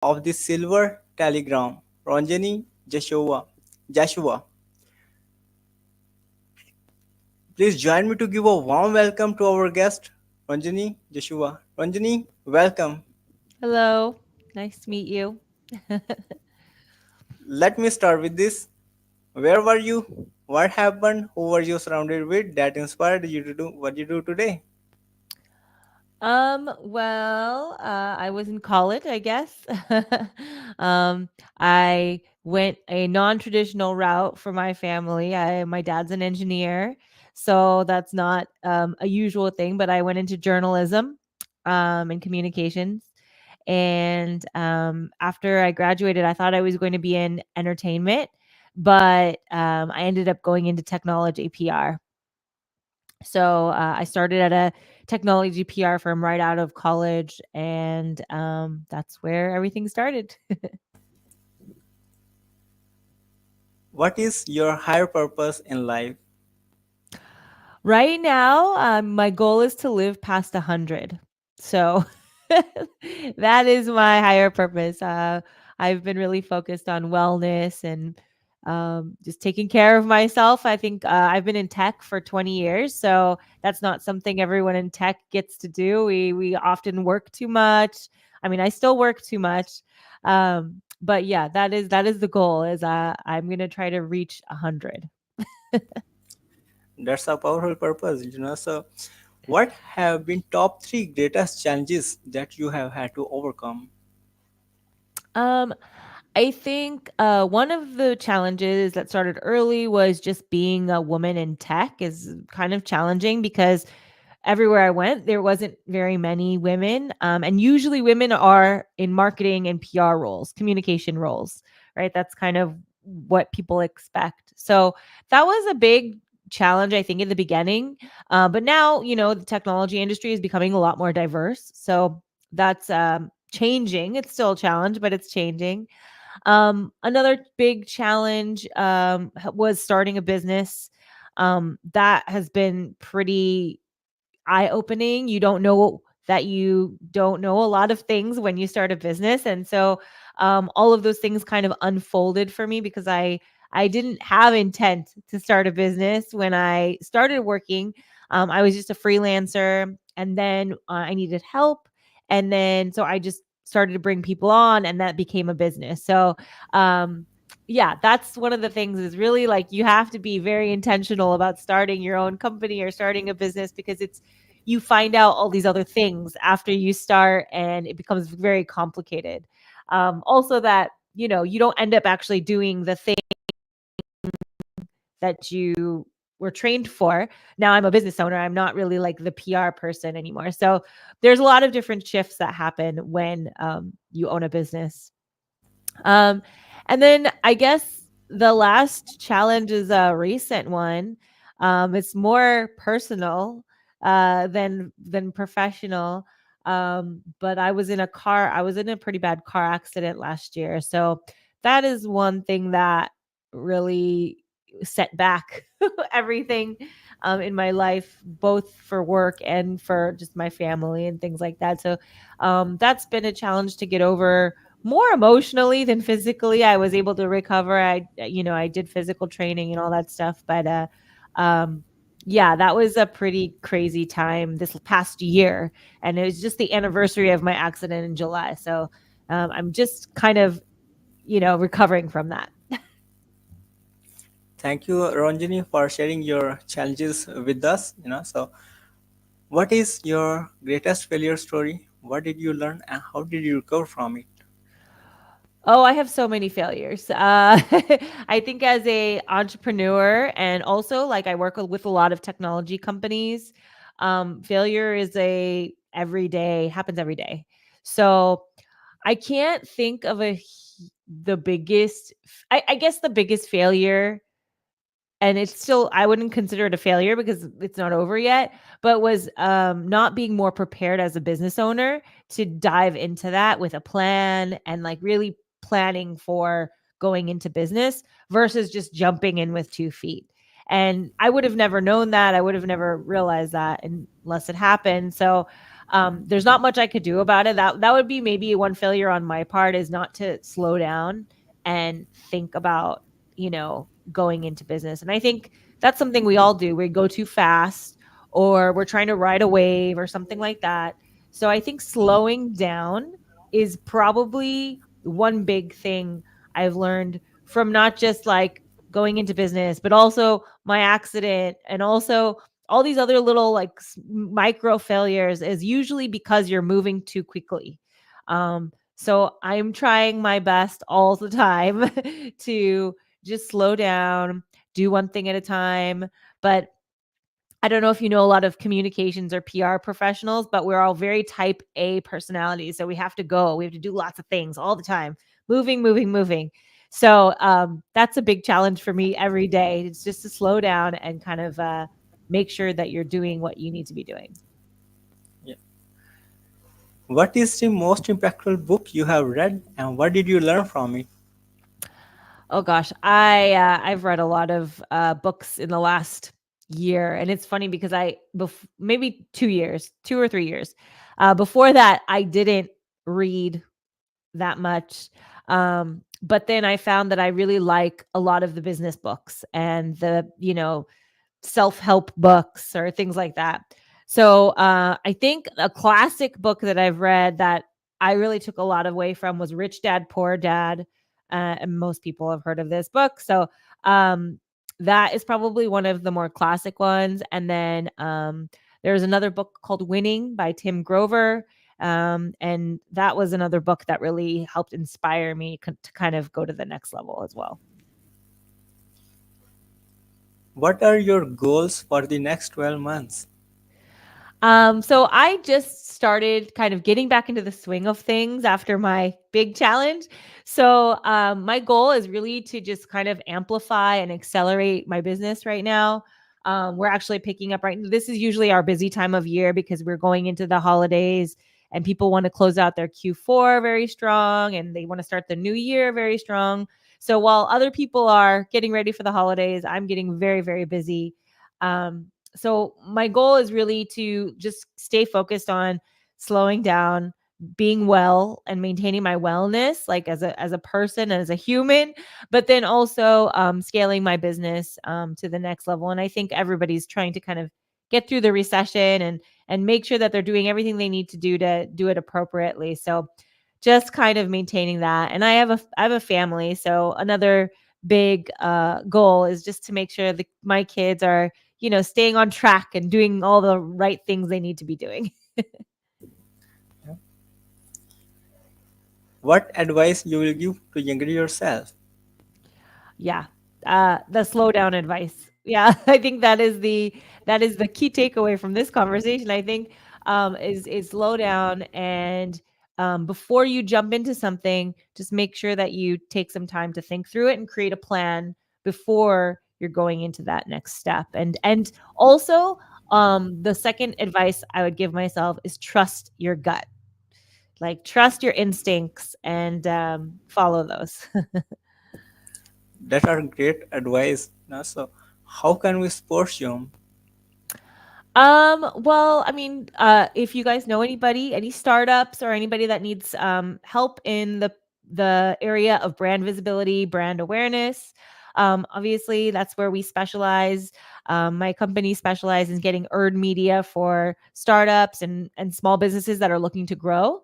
of the Silver Telegram, Ronjini Joshua. Please join me to give a warm welcome to our guest, Ronjini Joshua. Ronjini, welcome. Hello. Nice to meet you. Let me start with this. Where were you? What happened? Who were you surrounded with that inspired you to do what you do today? I was in college, I guess. um, I went a non-traditional route for my family. My dad's an engineer, so that's not a usual thing, but I went into journalism and communications. And after I graduated, I thought I was going to be in entertainment, but I ended up going into technology PR. So I started at a technology PR firm right out of college, and that's where everything started. What is your higher purpose in life? Right now, my goal is to live past 100. So that is my higher purpose. I've been really focused on wellness and just taking care of myself. I think I've been in tech for 20 years, so that's not something everyone in tech gets to do. We often work too much. I mean, I still work too much. But yeah, that is the goal. Is I'm gonna try to reach 100. That's a powerful purpose. So, what have been top three greatest challenges that you have had to overcome? Um, I think one of the challenges that started early was just being a woman in tech is kind of challenging because everywhere I went, there wasn't very many women. And usually women are in marketing and PR roles, communication roles, right? That's kind of what people expect. So that was a big challenge, I think, in the beginning. But now, the technology industry is becoming a lot more diverse. So that's changing. It's still a challenge, but it's changing. Another big challenge was starting a business. That has been pretty eye-opening. You don't know that you don't know a lot of things when you start a business, and so all of those things kind of unfolded for me because I didn't have intent to start a business when I started working. I was just a freelancer, and then I needed help, and then so I just started to bring people on, and that became a business. So yeah, that's one of the things is really like you have to be very intentional about starting your own company or starting a business because it's you find out all these other things after you start and it becomes very complicated. Also that, you don't end up actually doing the thing that you were trained for. Now I'm a business owner. I'm not really like the PR person anymore. So there's a lot of different shifts that happen when you own a business. Um, and then I guess the last challenge is a recent one. It's more personal than professional. But I was in a pretty bad car accident last year. So that is one thing that really set back everything in my life, both for work and for just my family and things like that. So that's been a challenge to get over more emotionally than physically. I was able to recover. I did physical training and all that stuff, but um yeah, that was a pretty crazy time this past year, and it was just the anniversary of my accident in July. So I'm just kind of, recovering from that. Thank you, Ronjini, for sharing your challenges with us. So, what is your greatest failure story? What did you learn and how did you recover from it? Oh, I have so many failures. I think as a entrepreneur and also like I work with a lot of technology companies, failure is a everyday happens every day. So I can't think of the biggest. I guess the biggest failure, and it's still I wouldn't consider it a failure because it's not over yet, but was not being more prepared as a business owner to dive into that with a plan and like really planning for going into business versus just jumping in with 2 feet. And I would have never known that. I would have never realized that unless it happened. So There's not much I could do about it. That would be maybe one failure on my part, is not to slow down and think about, going into business. And I think that's something we all do. We go too fast, or we're trying to ride a wave or something like that. So I think slowing down is probably one big thing I've learned from not just like going into business, but also my accident, and also all these other little like micro failures, is usually because you're moving too quickly. So I'm trying my best all the time to just slow down, do one thing at a time. But I don't know if you know a lot of communications or PR professionals, but we're all very type A personalities. So we have to go, we have to do lots of things all the time, moving, moving, moving. So that's a big challenge for me every day. It's just to slow down and kind of make sure that you're doing what you need to be doing. Yeah. What is the most impactful book you have read, and what did you learn from it? Oh gosh, I've read a lot of books in the last year, and it's funny because maybe 2 years, 2 or 3 years. Before that, I didn't read that much. But then I found that I really like a lot of the business books and the, self-help books or things like that. So I think a classic book that I've read that I really took a lot away from was Rich Dad Poor Dad. And most people have heard of this book. So um, that is probably one of the more classic ones. And then there's another book called Winning by Tim Grover. And that was another book that really helped inspire me to kind of go to the next level as well. What are your goals for the next 12 months? So I just started kind of getting back into the swing of things after my big challenge. So my goal is really to just kind of amplify and accelerate my business right now. We're actually picking up right. This is usually our busy time of year because we're going into the holidays, and people want to close out their Q4 very strong, and they want to start the new year very strong. So while other people are getting ready for the holidays, I'm getting very, very busy. So my goal is really to just stay focused on slowing down, being well, and maintaining my wellness, like as a person and as a human, but then also scaling my business to the next level. And I think everybody's trying to kind of get through the recession and make sure that they're doing everything they need to do it appropriately. So just kind of maintaining that. And I have a family, so another big goal is just to make sure that my kids are, staying on track and doing all the right things they need to be doing. Yeah. What advice you will give to younger yourself? Yeah. The slow down advice. Yeah, I think that is the key takeaway from this conversation. I think is slow down, and before you jump into something, just make sure that you take some time to think through it and create a plan before you're going into that next step. And also, the second advice I would give myself is trust your gut. Like trust your instincts and follow those. That are great advice. So, how can we support you? Well, I mean, if you guys know anybody, any startups or anybody that needs help in the area of brand visibility, brand awareness, obviously that's where we specialize. My company specializes in getting earned media for startups and small businesses that are looking to grow.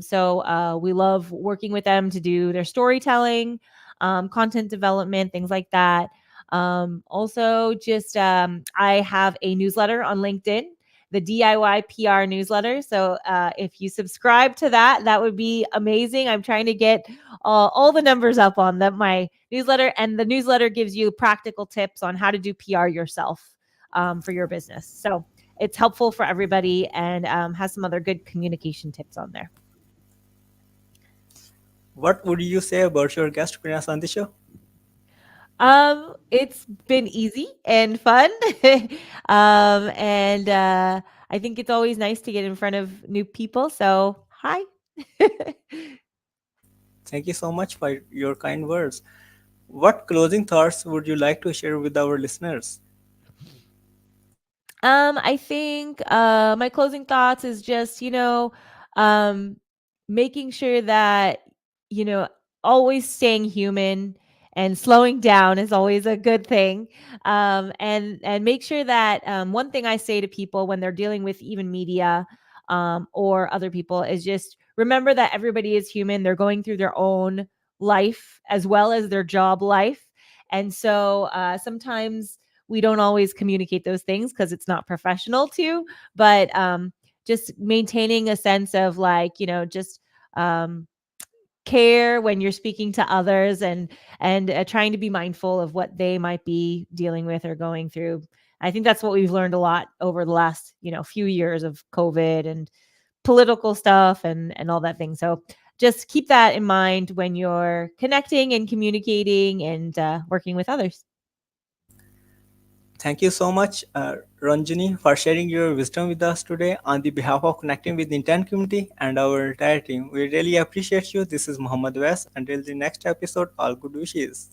So we love working with them to do their storytelling, content development, things like that. Also, just I have a newsletter on LinkedIn, the DIY PR newsletter. So if you subscribe to that, that would be amazing. I'm trying to get all the numbers up on my newsletter, and the newsletter gives you practical tips on how to do PR yourself for your business. So it's helpful for everybody, and has some other good communication tips on there. What would you say about your guest appearance on the show? It's been easy and fun. And I think it's always nice to get in front of new people. So, hi. Thank you so much for your kind words. What closing thoughts would you like to share with our listeners? I think my closing thoughts is just, um, making sure that, you know, always staying human and slowing down is always a good thing. And make sure that one thing I say to people when they're dealing with even media or other people is just remember that everybody is human. They're going through their own life as well as their job life. And so sometimes we don't always communicate those things because it's not professional to, but just maintaining a sense of like, just um, care when you're speaking to others and trying to be mindful of what they might be dealing with or going through. I think that's what we've learned a lot over the last, few years of COVID and political stuff and all that thing. So just keep that in mind when you're connecting and communicating and working with others. Thank you so much, Ronjini, for sharing your wisdom with us today on the behalf of Connecting with the Intent community and our entire team. We really appreciate you. This is Muhammad West. Until the next episode, all good wishes.